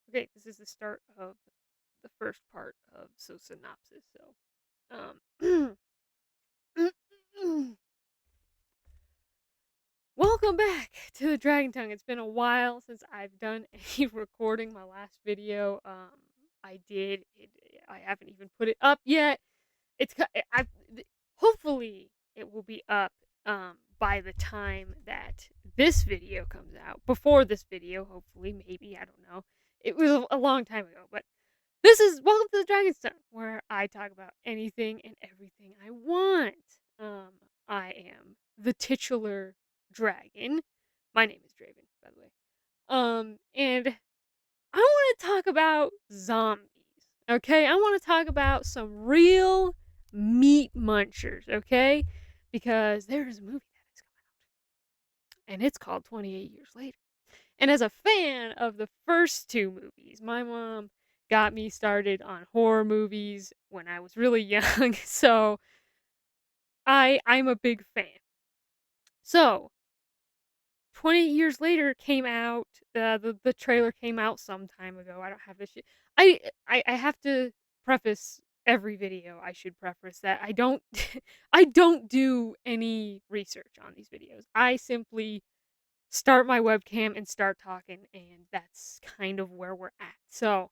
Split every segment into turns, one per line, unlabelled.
Okay, this is the start of the first part of synopsis. Um, welcome back to the Dragon Tongue. It's been a while since I've done any recording. My last video, I did. I haven't even put it up yet. It's hopefully it will be up by the time that this video comes out. Before this video, hopefully, maybe I don't know. It was a long time ago, but this is welcome to the Dragon's Tongue, where I talk about anything and everything I want. Um, I am the titular dragon. My name is Draven, by the way. And I want to talk about zombies. Okay, I want to talk about some real meat munchers. Okay, because there is a movie that has come out, and it's called 28 Years Later. And as a fan of the first two movies, my mom got me started on horror movies when I was really young, so I'm a big fan. So, 28 Years Later came out. The trailer came out some time ago. I don't have this shit. I have to preface every video. I should preface that I don't I don't do any research on these videos. I simply start my webcam and start talking, and that's kind of where we're at. So,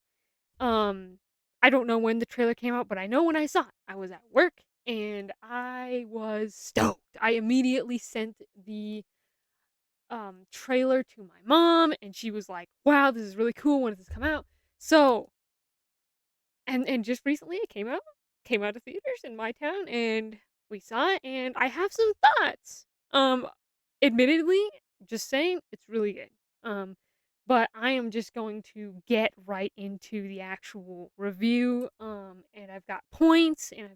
um, I don't know when the trailer came out, but I know when I saw it. I was at work and I was stoked. I immediately sent the trailer to my mom, and she was like, "Wow, this is really cool. When does this come out?" So, and just recently it came out of theaters in my town, and we saw it, and I have some thoughts. Admittedly, just saying, it's really good. But I am just going to get right into the actual review. And I've got points, and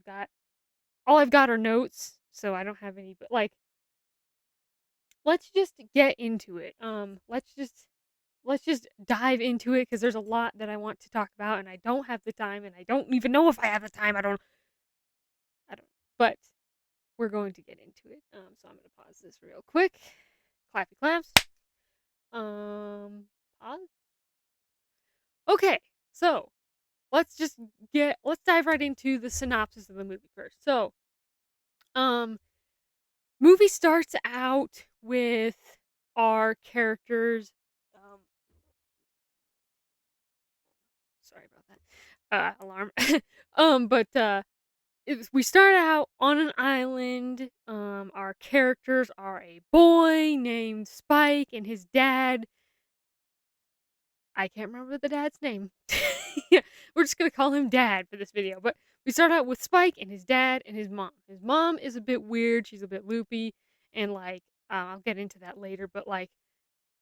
all I've got are notes, so I don't have any. But like, let's just get into it. Let's just dive into it because there's a lot that I want to talk about, and I don't have the time, and I don't even know if I have the time. I don't. But we're going to get into it. So I'm gonna pause this real quick. Clappy claps. Pause. Okay, so let's dive right into the synopsis of the movie first. So, um, movie starts out with our characters. Um, sorry about that. Alarm. But we start out on an island. Our characters are a boy named Spike and his dad. I can't remember the dad's name. Yeah, we're just gonna call him Dad for this video. But we start out with Spike and his dad and his mom. His mom is a bit weird. She's a bit loopy, and like I'll get into that later. But like,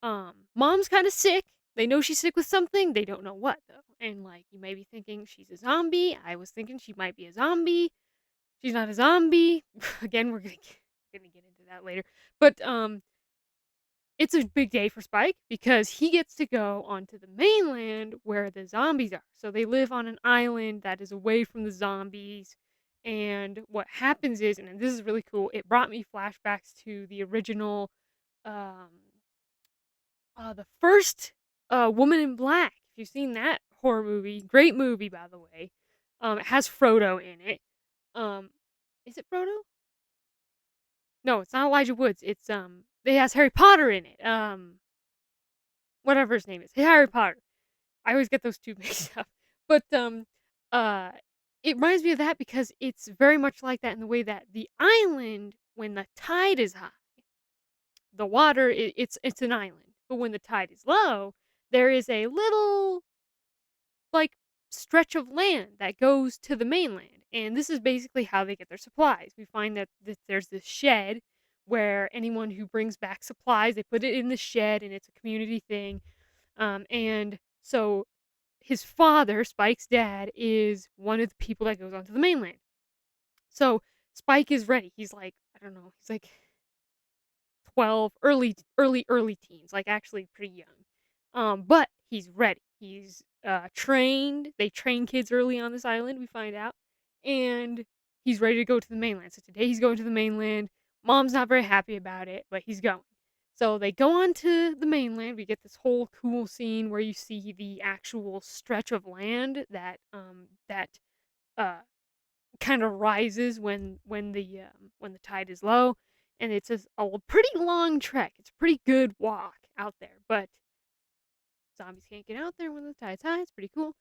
mom's kind of sick. They know she's sick with something. They don't know what though. And like, you may be thinking she's a zombie. I was thinking she might be a zombie. She's not a zombie. Again, we're gonna get into that later. But it's a big day for Spike because he gets to go onto the mainland where the zombies are. So they live on an island that is away from the zombies. And what happens is, and this is really cool, it brought me flashbacks to the original, um, the first Woman in Black. If you've seen that horror movie, great movie by the way. It has Frodo in it. Um, is it Frodo? No, it's not Elijah Woods. It has Harry Potter in it. Whatever his name is, Harry Potter. I always get those two mixed up. But uh, it reminds me of that because it's very much like that in the way that the island, when the tide is high, the water it's an island, but when the tide is low, there is a little like stretch of land that goes to the mainland, and this is basically how they get their supplies. We find that there's this shed where anyone who brings back supplies, they put it in the shed, and it's a community thing. And so his father, Spike's dad, is one of the people that goes onto the mainland. So Spike is ready. He's like, I don't know, he's like 12, early teens, like actually pretty young. But he's ready. He's trained. They train kids early on this island, we find out. And he's ready to go to the mainland. So today he's going to the mainland. Mom's not very happy about it, but he's going. So they go on to the mainland. We get this whole cool scene where you see the actual stretch of land that kind of rises when the tide is low, and it's a pretty long trek. It's a pretty good walk out there, but zombies can't get out there when the tide's high. It's pretty cool.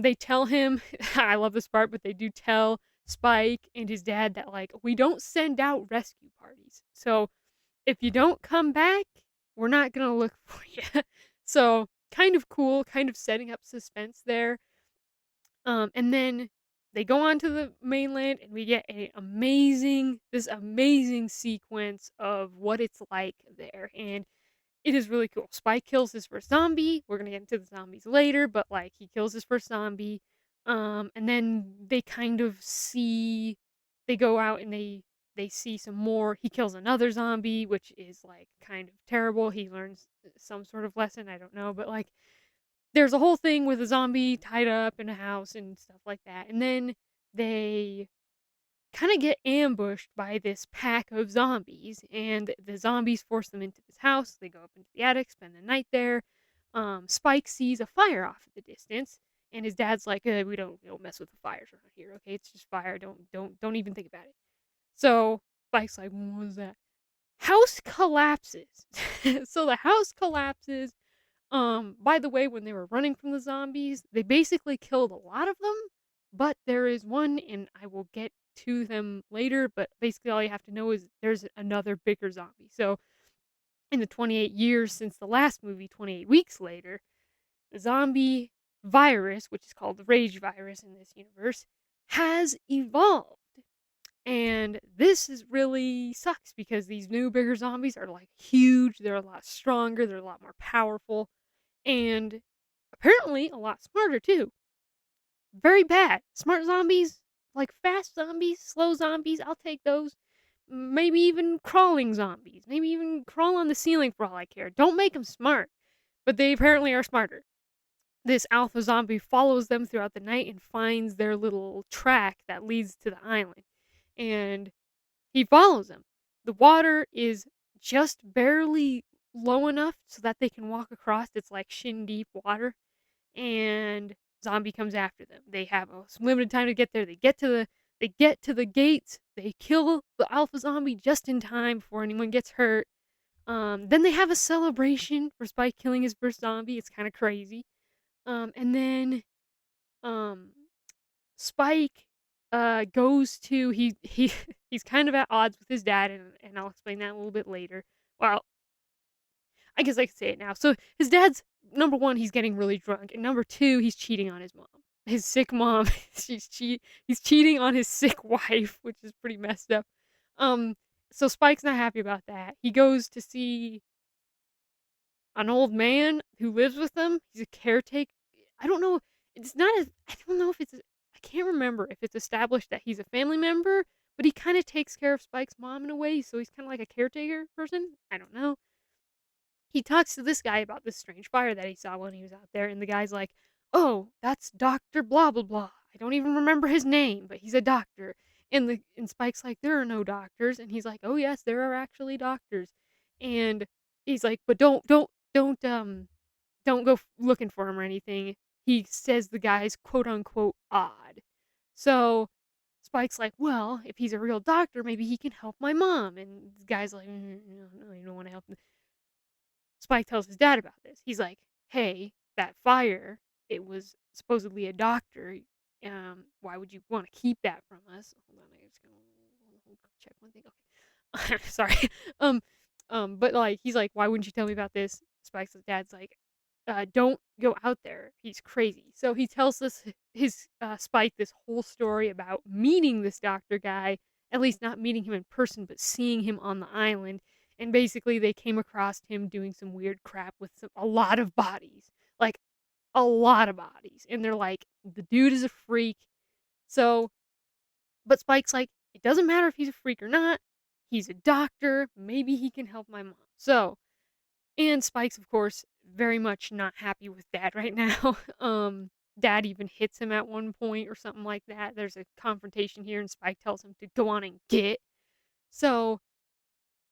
They tell him, I love this part, but they do tell Spike and his dad that like we don't send out rescue parties. So if you don't come back, we're not gonna look for you. So kind of cool, kind of setting up suspense there. And then they go on to the mainland, and we get this amazing sequence of what it's like there, and it is really cool. Spike kills his first zombie. We're gonna get into the zombies later, but like he kills his first zombie. And then they go out and they see some more. He kills another zombie, which is like kind of terrible. He learns some sort of lesson. I don't know, but like there's a whole thing with a zombie tied up in a house and stuff like that. And then they kind of get ambushed by this pack of zombies, and the zombies force them into this house. They go up into the attic, spend the night there. Spike sees a fire off at the distance, and his dad's like, we don't mess with the fires around here. Okay, it's just fire. Don't even think about it." So Spike's like, "What was that?" House collapses. So the house collapses. By the way, when they were running from the zombies, they basically killed a lot of them, but there is one, and I will get to them later, but basically all you have to know is there's another bigger zombie. So, in the 28 years since the last movie, 28 weeks later, the zombie virus, which is called the rage virus in this universe, has evolved. And this is really sucks because these new bigger zombies are like huge, they're a lot stronger, they're a lot more powerful, and apparently a lot smarter too. Very bad. Smart zombies, like fast zombies, slow zombies, I'll take those. Maybe even crawling zombies. Maybe even crawl on the ceiling for all I care. Don't make them smart, but they apparently are smarter. This alpha zombie follows them throughout the night and finds their little track that leads to the island. And he follows them. The water is just barely low enough so that they can walk across. It's like shin deep water, and zombie comes after them. They have a limited time to get there. They get to the gates. They kill the alpha zombie just in time before anyone gets hurt. Then they have a celebration for Spike killing his first zombie. It's kind of crazy. And then um, Spike goes to he's kind of at odds with his dad, and I'll explain that a little bit later. Well, I guess I could say it now. So his dad's number one, he's getting really drunk, and number two, he's cheating on his mom. His sick mom. He's cheating on his sick wife, which is pretty messed up. Um, so Spike's not happy about that. He goes to see an old man who lives with them. He's a caretaker. I don't know. It's not. I don't know if it's. I can't remember if it's established that he's a family member, but he kind of takes care of Spike's mom in a way, so he's kind of like a caretaker person. I don't know. He talks to this guy about this strange fire that he saw when he was out there, and the guy's like, "Oh, that's Doctor Blah blah blah. I don't even remember his name, but he's a doctor." And Spike's like, "There are no doctors," and he's like, "Oh yes, there are actually doctors." And he's like, "But don't go looking for him or anything." He says the guy's quote unquote odd. So Spike's like, "Well, if he's a real doctor, maybe he can help my mom." And the guy's like, No, you don't want to help him." Spike tells his dad about this. He's like, "Hey, that fire, it was supposedly a doctor. Why would you want to keep that from us?" Hold on, I just gonna check one thing. Okay. Sorry. Um, but like, he's like, "Why wouldn't you tell me about this?" Spike's dad's like, "Don't go out there. He's crazy." So he tells us his Spike this whole story about meeting this doctor guy, at least not meeting him in person, but seeing him on the island. And basically, they came across him doing some weird crap with a lot of bodies, like a lot of bodies. And they're like, the dude is a freak. So, but Spike's like, it doesn't matter if he's a freak or not. He's a doctor. Maybe he can help my mom. So, and Spike's, of course, very much not happy with Dad right now. Dad even hits him at one point or something like that. There's a confrontation here, and Spike tells him to go on and get. So,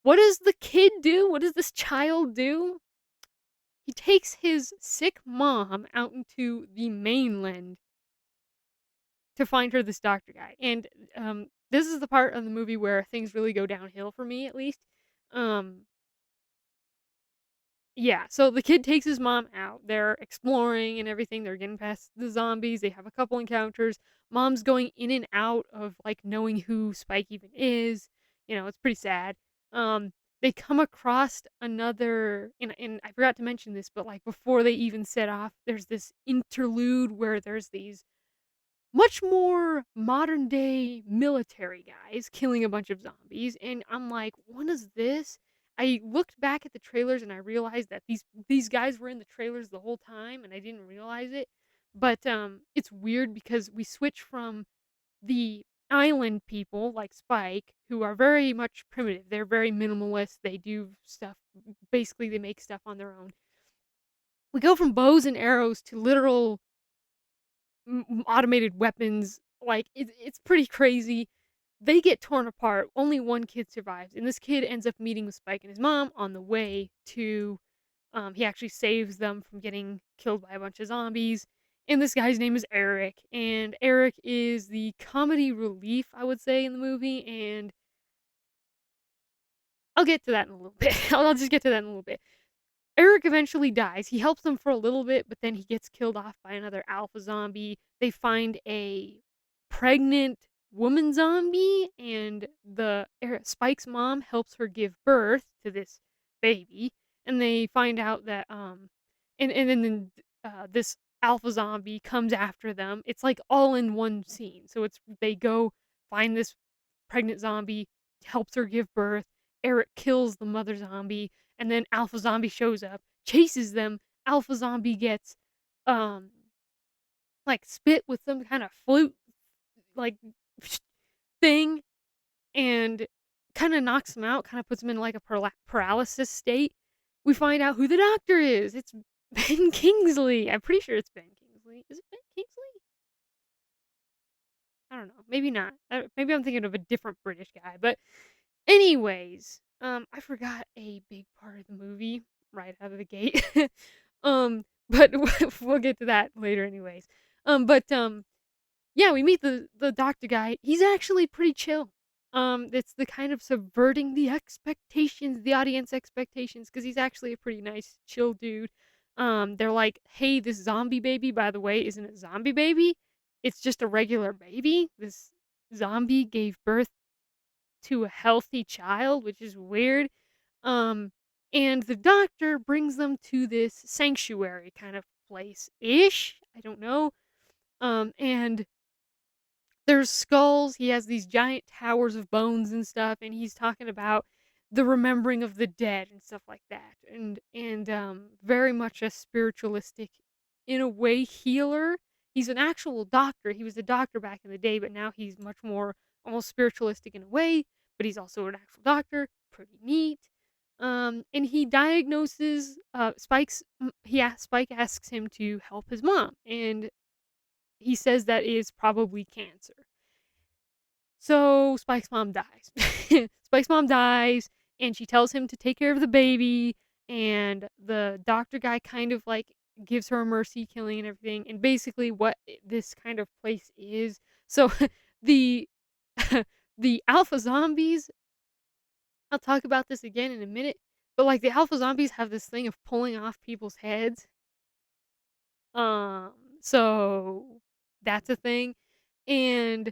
what does the kid do? What does this child do? He takes his sick mom out into the mainland to find her this doctor guy. And this is the part of the movie where things really go downhill for me, at least. Um, yeah, so the kid takes his mom out. They're exploring and everything. They're getting past the zombies. They have a couple encounters. Mom's going in and out of like knowing who Spike even is. It's pretty sad. Um, they come across another, and I forgot to mention this, but like before they even set off, there's this interlude where there's these much more modern day military guys killing a bunch of zombies, and I'm like, "What is this?" I looked back at the trailers and I realized that these guys were in the trailers the whole time and I didn't realize it. But it's weird because we switch from the island people like Spike, who are very much primitive. They're very minimalist. They do stuff, basically they make stuff on their own. We go from bows and arrows to literal automated weapons. Like it's pretty crazy. They get torn apart. Only one kid survives, and this kid ends up meeting with Spike and his mom on the way to. He actually saves them from getting killed by a bunch of zombies. And this guy's name is Eric, and Eric is the comedy relief, I would say, in the movie. And I'll get to that in a little bit. I'll just get to that in a little bit. Eric eventually dies. He helps them for a little bit, but then he gets killed off by another alpha zombie. They find a pregnant woman zombie, and Spike's mom helps her give birth to this baby. And they find out that and then this alpha zombie comes after them. It's like all in one scene. So they go find this pregnant zombie, helps her give birth. Eric kills the mother zombie, and then Alpha Zombie shows up, chases them. Alpha Zombie gets, um, like spit with some kind of flute, like thing, and kind of knocks him out. Kind of puts him in like a paralysis state. We find out who the doctor is. It's Ben Kingsley. I'm pretty sure it's Ben Kingsley. Is it Ben Kingsley? I don't know. Maybe not. Maybe I'm thinking of a different British guy. But anyways, I forgot a big part of the movie right out of the gate. But we'll get to that later anyways. But yeah, we meet the doctor guy. He's actually pretty chill. It's the kind of subverting the expectations, the audience expectations, because he's actually a pretty nice, chill dude. They're like, "Hey, this zombie baby, by the way, isn't a zombie baby. It's just a regular baby. This zombie gave birth to a healthy child," which is weird. Um, and the doctor brings them to this sanctuary kind of place ish. I don't know. And there's skulls. He has these giant towers of bones and stuff, and he's talking about the remembering of the dead and stuff like that. And very much a spiritualistic, in a way, healer. He's an actual doctor. He was a doctor back in the day, but now he's much more almost spiritualistic in a way. But he's also an actual doctor. Pretty neat. And he diagnoses Spike asks him to help his mom, and he says that is probably cancer. So Spike's mom dies. Spike's mom dies, and she tells him to take care of the baby. And the doctor guy kind of like gives her a mercy killing and everything. And basically, what this kind of place is. So the the alpha zombies. I'll talk about this again in a minute. But like the alpha zombies have this thing of pulling off people's heads. Um, so that's a thing. And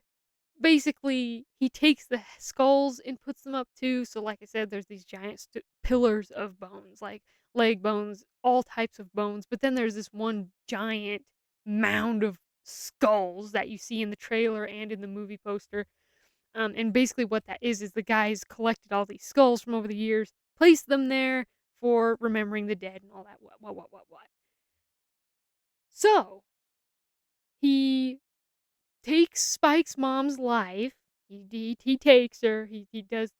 basically he takes the skulls and puts them up too. So like I said, there's these giant pillars of bones, like leg bones, all types of bones. But then there's this one giant mound of skulls that you see in the trailer and in the movie poster. And basically what that is the guys collected all these skulls from over the years, placed them there for remembering the dead and all that. What. So he takes Spike's mom's life. He takes her. He does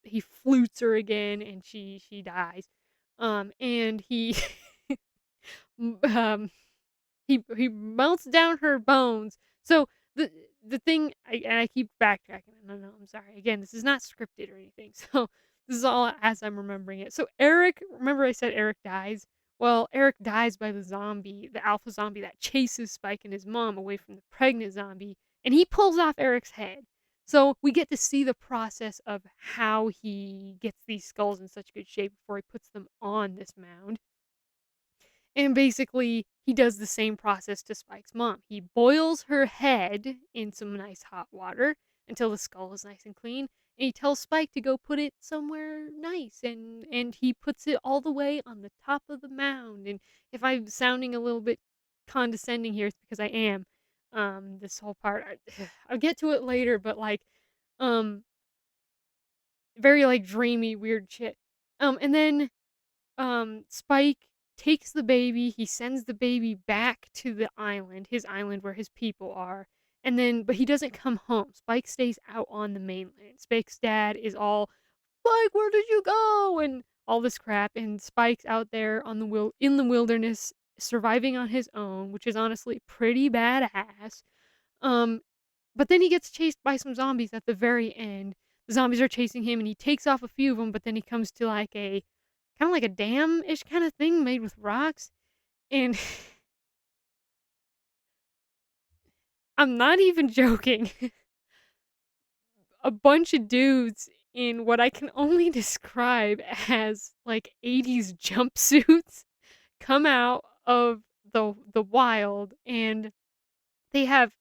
he flutes her again, and she dies. And he um he melts down her bones. So the thing, and I keep backtracking. No, I'm sorry. Again, this is not scripted or anything. So This is all as I'm remembering it. So Eric, remember I said Eric dies? Well, Eric dies by the zombie, the alpha zombie that chases Spike and his mom away from the pregnant zombie, and he pulls off Eric's head. So we get to see the process of how he gets these skulls in such good shape before he puts them on this mound. And basically, he does the same process to Spike's mom. He boils her head in some nice hot water until the skull is nice and clean, and he tells Spike to go put it somewhere nice, and he puts it all the way on the top of the mound. And if I'm sounding a little bit condescending here, it's because I am. This whole part, I'll get to it later, but like, um, very like dreamy, weird shit. And then Spike takes the baby, he sends the baby back to the island, his island where his people are, and then but he doesn't come home. Spike stays out on the mainland. Spike's dad is all, "Spike, where did you go?" and all this crap, and Spike's out there on the in the wilderness surviving on his own, which is honestly pretty badass. Um but then he gets chased by some zombies at the very end. The zombies are chasing him and he takes off a few of them, but then he comes to like a kind of like a dam-ish kind of thing made with rocks. And I'm not even joking. A bunch of dudes in what I can only describe as like 80s jumpsuits come out of the wild, and they have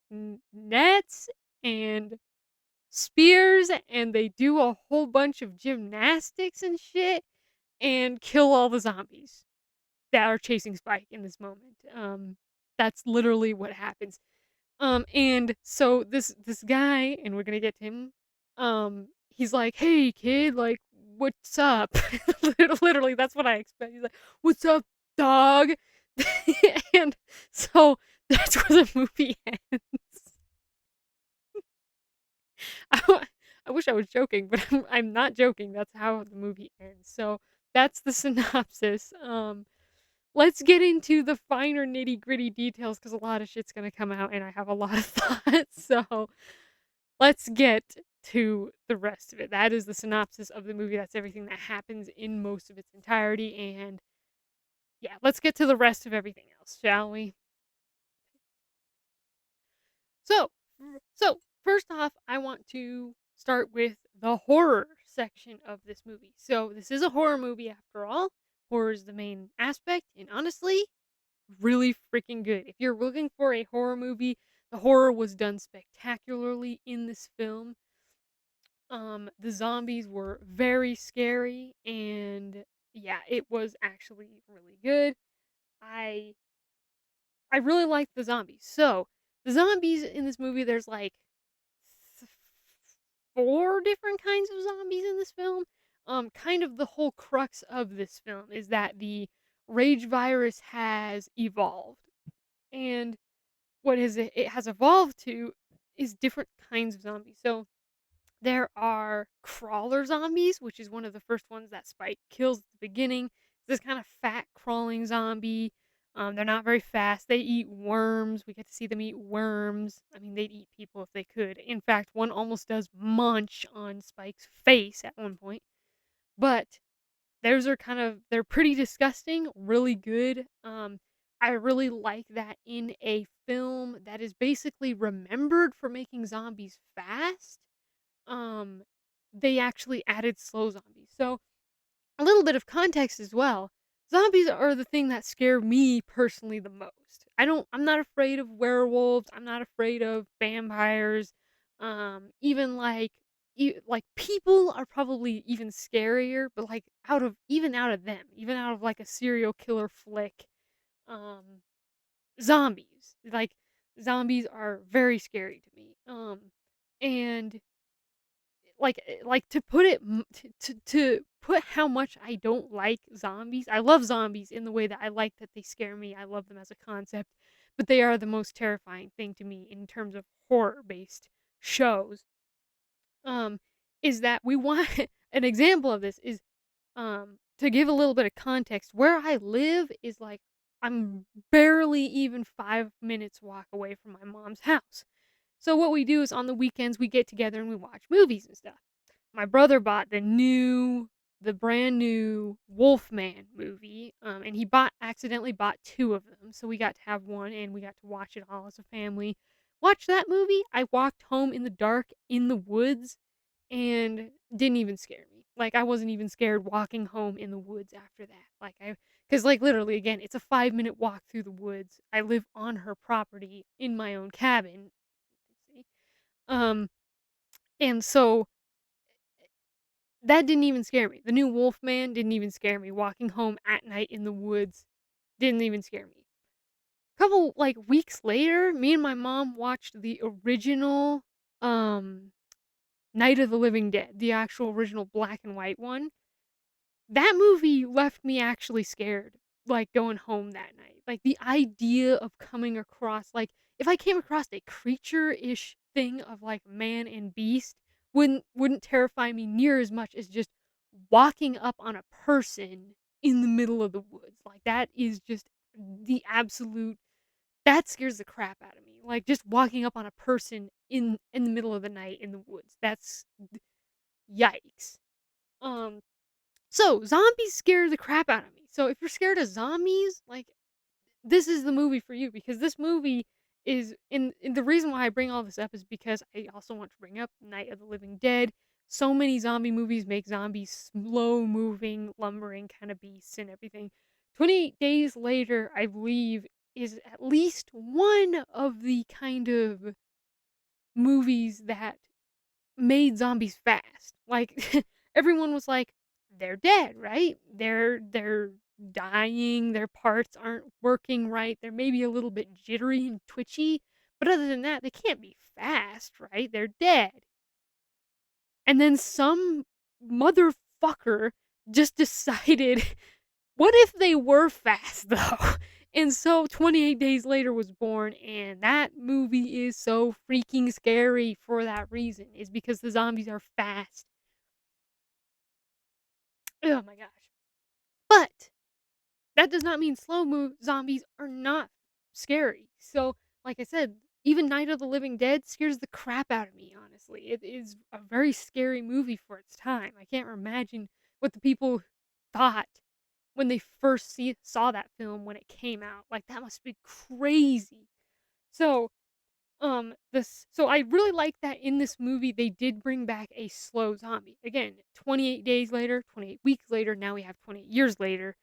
nets and spears, and they do a whole bunch of gymnastics and shit and kill all the zombies that are chasing Spike in this moment. That's literally what happens. And so this guy, and we're gonna get to him. He's like, "Hey, kid, like, what's up?" Literally, that's what I expect. He's like, "What's up, dog?" And so that's where the movie ends. I, I wish I was joking, but I'm not joking. That's how the movie ends. So that's the synopsis. Let's get into the finer nitty gritty details because a lot of shit's gonna come out and I have a lot of thoughts. So let's get to the rest of it. That is the synopsis of the movie. That's everything that happens in most of its entirety. And yeah, let's get to the rest of everything else, shall we? So, so first off, I want to start with the horror section of this movie. So this is a horror movie after all. Horror is the main aspect, and honestly, really freaking good. If you're looking for a horror movie, the horror was done spectacularly in this film. The zombies were very scary, and yeah, it was actually really good. I I really liked the zombies. So the zombies in this movie, there's like th- four different kinds of zombies in this film. Kind of the whole crux of this film is that the rage virus has evolved, and it has evolved to is different kinds of zombies. So there are crawler zombies, which is one of the first ones that Spike kills at the beginning. This kind of fat crawling zombie. They're not very fast. They eat worms. We get to see them eat worms. I mean, they'd eat people if they could. In fact, one almost does munch on Spike's face at one point. But those are they're pretty disgusting, really good. I really like that in a film that is basically remembered for making zombies fast. um, they actually added slow zombies. So, a little bit of context as well. Zombies are the thing that scare me personally the most. I'm not afraid of werewolves. I'm not afraid of vampires. Even like like people are probably even scarier, but like out of them, even out of like a serial killer flick, um zombies. Like zombies are very scary to me. And like to put it to put how much I don't like zombies. I love zombies in the way that I like that they scare me. I love them as a concept, but they are the most terrifying thing to me in terms of horror-based shows. Um is that we want an example of this is to give a little bit of context. Where I live is like I'm barely even 5 minutes walk away from my mom's house. So what we do is on the weekends we get together and we watch movies and stuff. My brother bought the new the brand new Wolfman movie, and he bought accidentally bought 2 of them, so we got to have 1, and we got to watch it all as a family. Watch that movie, I walked home in the dark in the woods, and didn't even scare me. Like, I wasn't even scared walking home in the woods after that. Cause, like, literally, again, it's a 5-minute walk through the woods. I live on her property in my own cabin. See? Um, and so that didn't even scare me. The new Wolfman didn't even scare me. Walking home at night in the woods didn't even scare me. Couple, like, weeks later, me and my mom watched the original, um, Night of the Living Dead, the actual original black and white one. That movie left me actually scared, like, going home that night. Like, the idea of coming across, like, if I came across a creature-ish thing of, like, man and beast, wouldn't terrify me near as much as just walking up on a person in the middle of the woods. Like, that is just the absolute that scares the crap out of me. Like, just walking up on a person in the middle of the night in the woods. That's yikes. Um so, zombies scare the crap out of me. So, if you're scared of zombies, like, this is the movie for you because this movie is and the reason why I bring all this up is because I also want to bring up Night of the Living Dead. So many zombie movies make zombies slow moving, lumbering kind of beasts and everything. 28 Days Later, I believe, is at least one of the kind of movies that made zombies fast. Like everyone was like, they're dead, right? They're dying, their parts aren't working right. They're maybe a little bit jittery and twitchy, but other than that, they can't be fast, right? They're dead. And then some motherfucker just decided, what if they were fast though? And so 28 Days Later was born, and that movie is so freaking scary for that reason, is because the zombies are fast. Oh my gosh. But that does not mean slow move zombies are not scary. So, like I said, even Night of the Living Dead scares the crap out of me, honestly. It is a very scary movie for its time. I can't imagine what the people thought when they first saw that film when it came out. Like, that must be crazy. So, so I really like that in this movie they did bring back a slow zombie. Again, 28 days later, 28 weeks later, now we have 28 years later.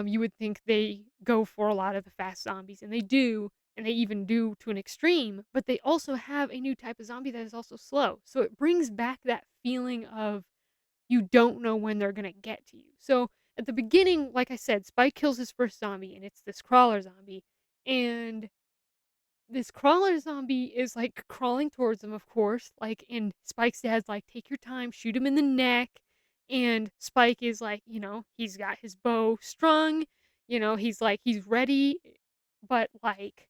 You would think they go for a lot of the fast zombies, and they do, and they even do to an extreme, but they also have a new type of zombie that is also slow. So it brings back that feeling of you don't know when they're gonna get to you. So at the beginning, like I said, Spike kills his first zombie, and it's this crawler zombie, and this crawler zombie is, like, crawling towards him, of course, like, and Spike's dad's like, "Take your time, shoot him in the neck," and Spike is like, he's got his bow strung, he's like, he's ready, but, like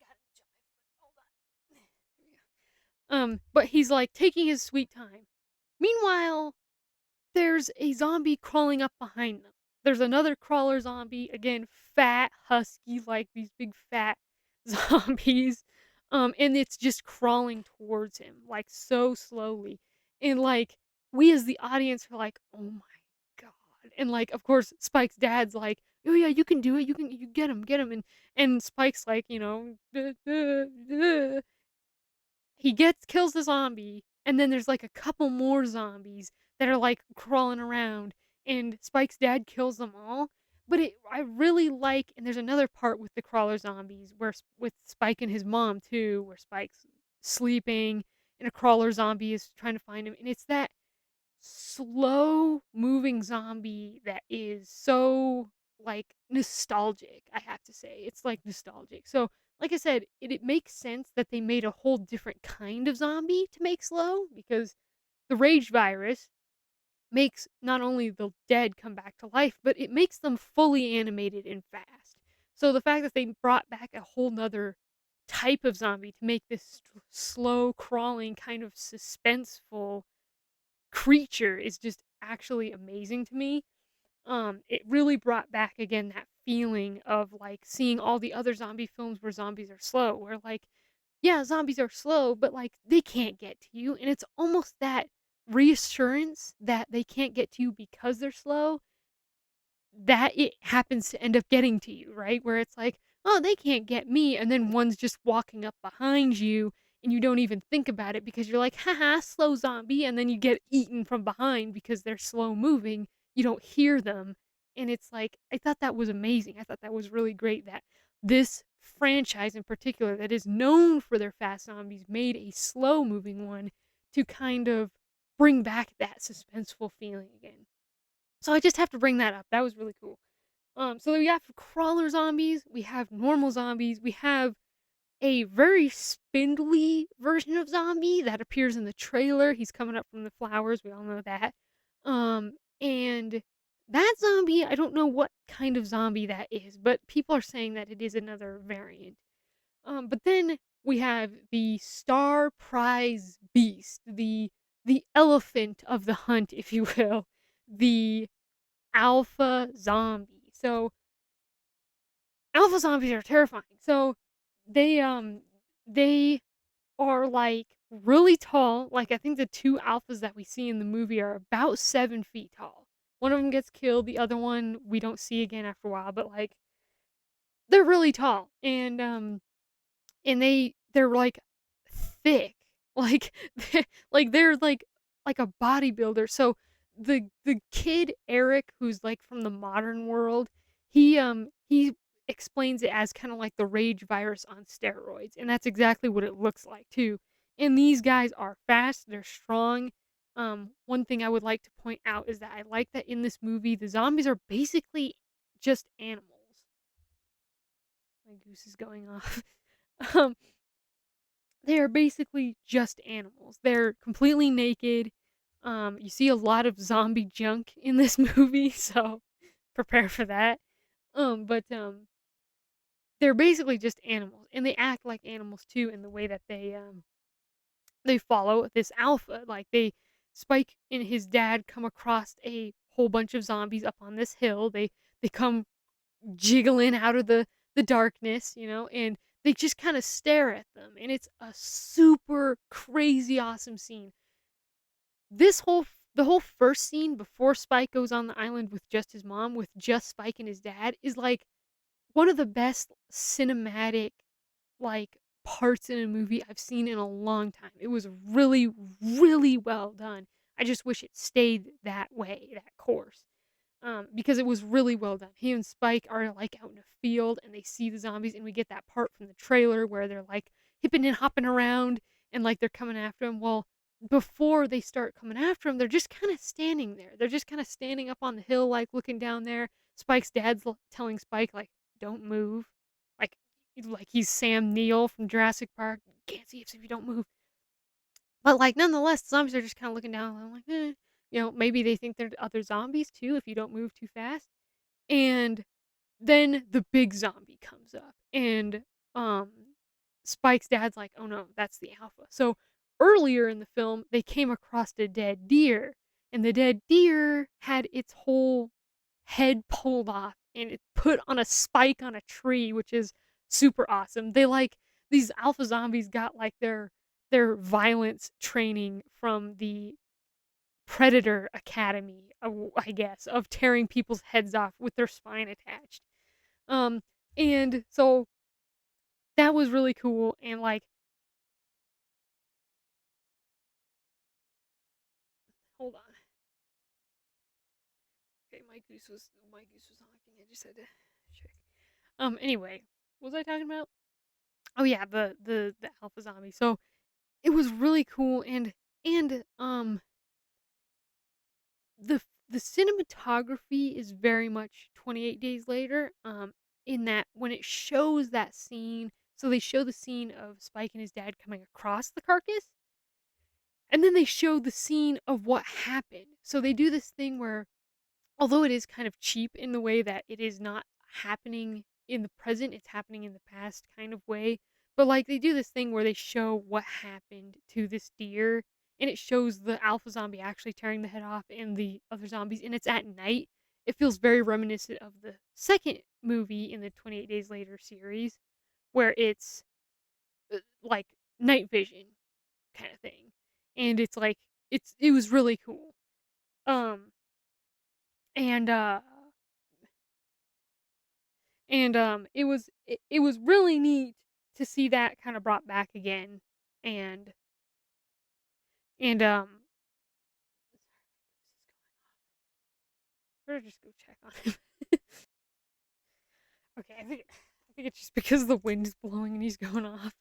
I got an itch on my foot, hold on. There we go. But he's, like, taking his sweet time. Meanwhile, there's a zombie crawling up behind them. There's another crawler zombie, again, fat, husky, like these big fat zombies. And it's just crawling towards him, like so slowly. And like we as the audience are like, oh my god. And like of course Spike's dad's like, oh yeah, you can do it. You get him. And Spike's like, "Duh, duh, duh." He kills the zombie, and then there's, like, a couple more zombies that are, like, crawling around, and Spike's dad kills them all, but I really like and there's another part with the crawler zombies where with Spike and his mom too, where Spike's sleeping, and a crawler zombie is trying to find him, and it's that slow moving zombie that is so, like, nostalgic, I have to say. It's, like, nostalgic. So, like I said, it makes sense that they made a whole different kind of zombie to make slow because the rage virus makes not only the dead come back to life, but it makes them fully animated and fast. So the fact that they brought back a whole nother type of zombie to make this slow crawling kind of suspenseful creature is just actually amazing to me. It really brought back again that feeling of like seeing all the other zombie films where zombies are slow, where like, yeah, zombies are slow, but like they can't get to you. And it's almost that reassurance that they can't get to you because they're slow, that it happens to end up getting to you, right? Where it's like, "Oh, they can't get me," and then one's just walking up behind you, and you don't even think about it because you're like, "Haha, slow zombie," and then you get eaten from behind because they're slow moving, you don't hear them, and it's like, I thought that was amazing, I thought that was really great that this franchise in particular that is known for their fast zombies made a slow moving one to kind of bring back that suspenseful feeling again. So I just have to bring that up. That was really cool. So we have crawler zombies, we have normal zombies, we have a very spindly version of zombie that appears in the trailer. He's coming up from the flowers. We all know that. And that zombie, I don't know what kind of zombie that is, but people are saying that it is another variant. But then we have the star prize beast, the elephant of the hunt, if you will, the alpha zombie. So alpha zombies are terrifying. So they they are like really tall. Like I think the two alphas that we see in the movie are about 7 feet tall. One of them gets killed. The other one we don't see again after a while. But like they're really tall, and they're like thick, like they're like a bodybuilder. So the kid Eric, who's like from the modern world, he explains it as kind of like the rage virus on steroids, and that's exactly what it looks like too. And these guys are fast, they're strong. One thing I would like to point out is that I like that in this movie the zombies are basically just animals. My goose is going off. um they are basically just animals. They're completely naked. You see a lot of zombie junk in this movie, so prepare for that. But they're basically just animals, and they act like animals too in the way that they follow this alpha. Like Spike and his dad come across a whole bunch of zombies up on this hill. They come jiggling out of the darkness, and they just kind of stare at them, and it's a super crazy awesome scene. The whole first scene before Spike goes on the island with just his mom, with just Spike and his dad, is like one of the best cinematic like parts in a movie I've seen in a long time. It was really, really well done. I just wish it stayed that way, that course, because it was really well done. He and Spike are like out in a field and they see the zombies, and we get that part from the trailer where they're like hipping and hopping around and like they're coming after him. Well, before they start coming after him, they're just kind of standing there. They're just kind of standing up on the hill, like looking down there. Spike's dad's telling Spike, like, don't move. Like, like he's Sam Neill from Jurassic Park. Can't see if you don't move. But like nonetheless, the zombies are just kind of looking down. I'm like, maybe they think they're other zombies too if you don't move too fast. And then the big zombie comes up, and um Spike's dad's like, "Oh no, that's the alpha." So earlier in the film, they came across a dead deer, and the dead deer had its whole head pulled off and it put on a spike on a tree, which is super awesome. They like these alpha zombies got like their violence training from the Predator Academy, I guess, of tearing people's heads off with their spine attached. Um, and so that was really cool. And like, hold on. Okay, my goose was honking. I just had to check. Anyway, what was I talking about? Oh yeah, the alpha zombie. So it was really cool, and the the cinematography is very much 28 Days Later. In that when it shows that scene, so they show the scene of Spike and his dad coming across the carcass, and then they show the scene of what happened. So they do this thing where, although it is kind of cheap in the way that it is not happening in the present, it's happening in the past kind of way. But like they do this thing where they show what happened to this deer, and it shows the alpha zombie actually tearing the head off and the other zombies, and it's at night. It feels very reminiscent of the second movie in the 28 Days Later series, where it's like night vision kind of thing. And it's like it was really cool. Um, and, it was really neat to see that kinda brought back again, and and better just go check on him. Okay, I think it's just because the wind is blowing and he's going off.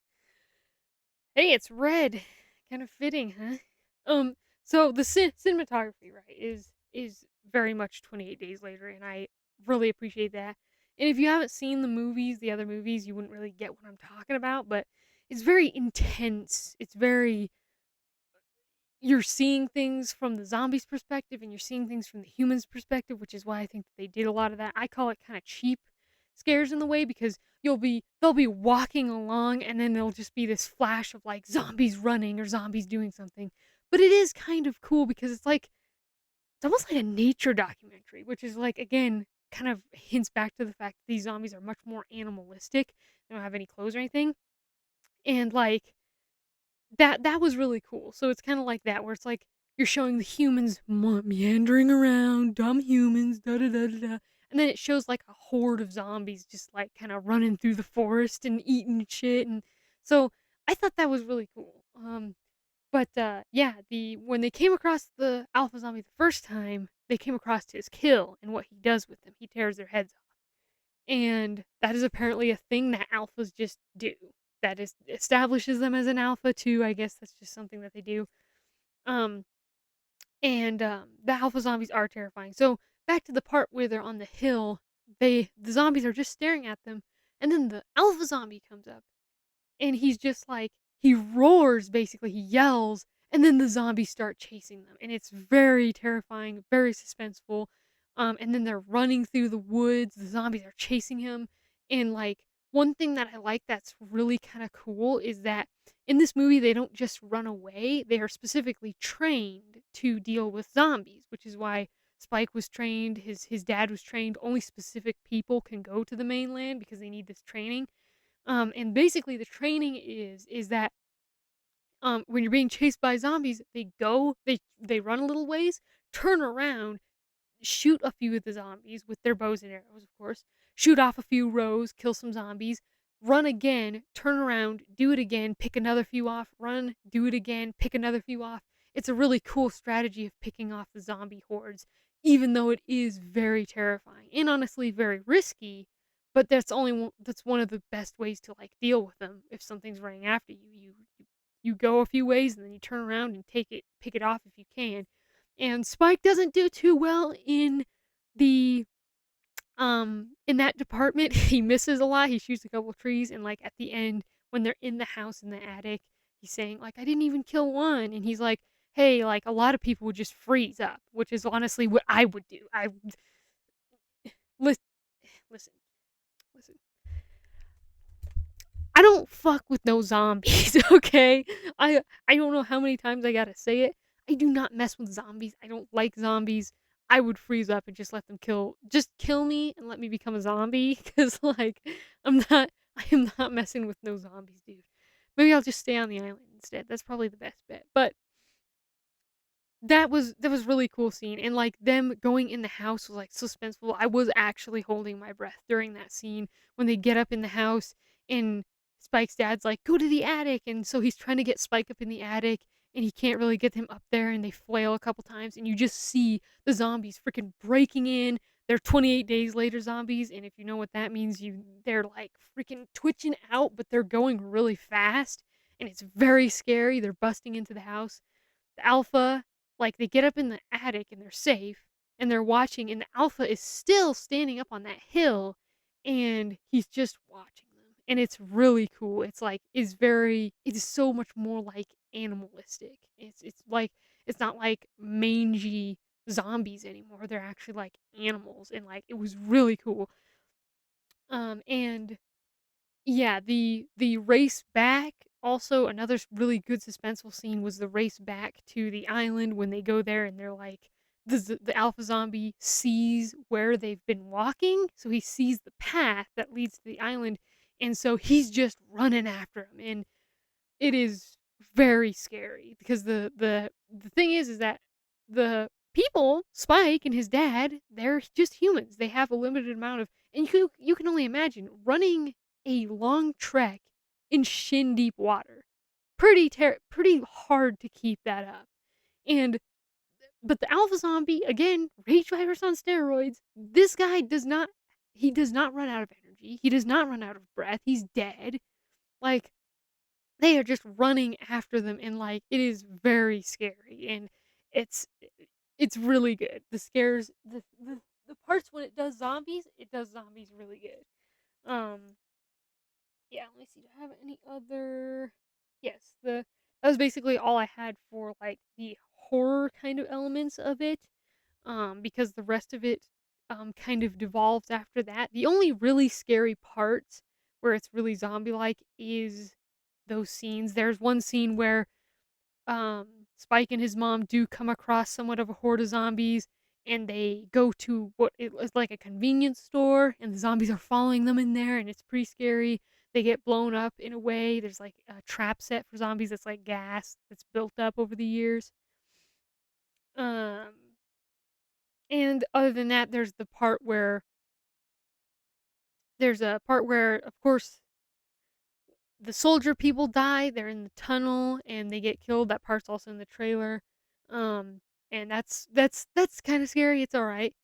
Hey, it's red. Kind of fitting, huh? Um, so the cinematography, right, is very much 28 Days Later, and I really appreciate that. And if you haven't seen the other movies, you wouldn't really get what I'm talking about, but it's very intense. It's very you're seeing things from the zombies' perspective and you're seeing things from the humans' perspective, which is why I think that they did a lot of that. I call it kind of cheap scares in the way because they'll be walking along and then there'll just be this flash of like zombies running or zombies doing something. But it is kind of cool because it's almost like a nature documentary, which is like again kind of hints back to the fact that these zombies are much more animalistic. They don't have any clothes or anything. And like that was really cool. So it's kinda like that, where it's like you're showing the humans meandering around, dumb humans, da da da da da, and then it shows, like, a horde of zombies just, like, kinda running through the forest and eating shit, and so I thought that was really cool. Yeah, when they came across the alpha zombie the first time, they came across his kill and what he does with them. He tears their heads off. And that is apparently a thing that alphas just do. That is establishes them as an alpha too. I guess that's just something that they do. Um, the alpha zombies are terrifying. So back to the part where they're on the hill, the zombies are just staring at them, and then the alpha zombie comes up and he's just like he roars basically, he yells, and then the zombies start chasing them, and it's very terrifying, very suspenseful. And then they're running through the woods, the zombies are chasing him, and like one thing that I like that's really kind of cool is that in this movie they don't just run away, they are specifically trained to deal with zombies, which is why Spike was trained, his dad was trained, only specific people can go to the mainland because they need this training. And basically the training is that when you're being chased by zombies, they run a little ways, turn around, shoot a few of the zombies with their bows and arrows, of course, shoot off a few rows, kill some zombies, run again, turn around, do it again, pick another few off, run, do it again, pick another few off. It's a really cool strategy of picking off the zombie hordes, even though it is very terrifying and honestly very risky. But that's one of the best ways to like deal with them. If something's running after you, you go a few ways and then you turn around and pick it off if you can. And Spike doesn't do too well the in that department. He misses a lot. He shoots a couple trees and like at the end when they're in the house in the attic, he's saying like I didn't even kill one and he's like, "Hey, like a lot of people would just freeze up," which is honestly what I would do. I listen, listen, listen. I don't fuck with no zombies, okay? I don't know how many times I gotta say it. I do not mess with zombies. I don't like zombies. I would freeze up and just let them just kill me and let me become a zombie because like I am not messing with no zombies, dude. Maybe I'll just stay on the island instead. That's probably the best bet. But that was really cool scene, and, like, them going in the house was, like, suspenseful. I was actually holding my breath during that scene when they get up in the house and Spike's dad's like, "Go to the attic," and so he's trying to get Spike up in the attic, and he can't really get him up there, and they flail a couple times, and you just see the zombies freaking breaking in. They're 28 days later zombies, and if you know what that means, they're, like, freaking twitching out, but they're going really fast, and it's very scary. They're busting into the house. The alpha, like, they get up in the attic and they're safe, and they're watching, and the alpha is still standing up on that hill, and he's just watching them, and it's really cool. It is so much more, like, animalistic. It's like it's not like mangy zombies anymore, they're actually, like, animals, and, like, it was really cool. And yeah, the race back, also another really good suspenseful scene was the race back to the island when they go there and they're like the alpha zombie sees where they've been walking, so he sees the path that leads to the island, and so he's just running after him, and it is very scary because the thing is that the people, Spike and his dad, they're just humans. They have a limited amount of, and you can only imagine running a long trek in shin deep water. Pretty hard to keep that up. And but the alpha zombie, again, rage virus on steroids. This guy does not run out of energy. He does not run out of breath. He's dead. Like, they are just running after them, and like it is very scary, and it's it's really good. The scares, the parts when it does zombies really good. Yeah, let me see. Do I have any other? Yes, the that was basically all I had for like the horror kind of elements of it. Because the rest of it kind of devolves after that. The only really scary parts where it's really zombie like is those scenes. There's one scene where Spike and his mom do come across somewhat of a horde of zombies, and they go to what it is like a convenience store, and the zombies are following them in there, and it's pretty scary. They get blown up in a way. There's like a trap set for zombies that's like gas that's built up over the years. Um, and other than that, there's a part where, of course, the soldier people die. They're in the tunnel and they get killed. That part's also in the trailer. Um, and that's kind of scary. It's all right.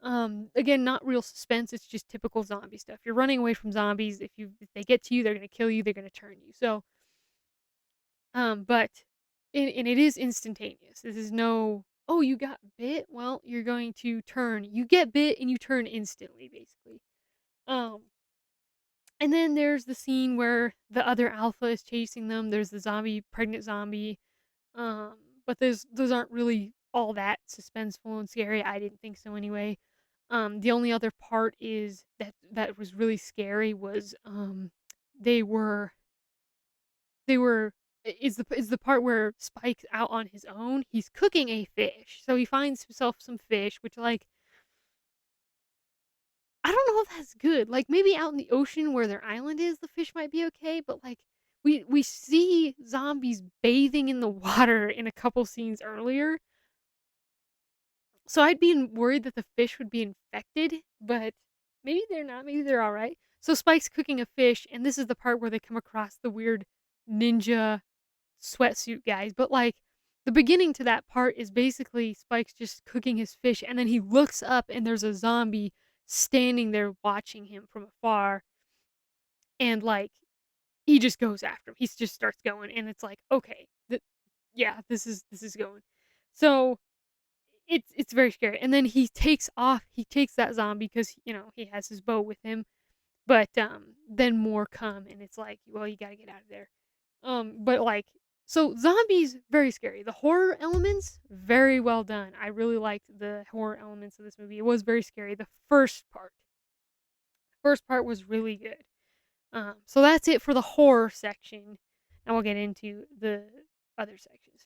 Again, not real suspense. It's just typical zombie stuff. You're running away from zombies. If they get to you, they're gonna kill you. They're gonna turn you. So, but and it is instantaneous. This is no, oh, you got bit. Well, you're going to turn. You get bit and you turn instantly, basically. Um, and then there's the scene where the other alpha is chasing them. There's the pregnant zombie. Um, but those aren't really all that suspenseful and scary. I didn't think so anyway. The only other part is that was really scary was they were they were is the part where Spike's out on his own. He's cooking a fish, so he finds himself some fish, which like I don't know if that's good. Like maybe out in the ocean where their island is, the fish might be okay, but like we see zombies bathing in the water in a couple scenes earlier. So I'd be worried that the fish would be infected, but maybe they're not. Maybe they're all right. So Spike's cooking a fish, and this is the part where they come across the weird ninja sweatsuit guys. But like the beginning to that part is basically Spike's just cooking his fish, and then he looks up, and there's a zombie standing there watching him from afar, and like he just goes after him. He just starts going, and it's like, okay, yeah, this is going. So it's very scary. And then he takes off. He takes that zombie because he has his bow with him. But then more come, and it's like, well, you gotta get out of there. But like, so zombies very scary. The horror elements very well done. I really liked the horror elements of this movie. It was very scary. The first part was really good. So that's it for the horror section. Now we'll get into the other sections.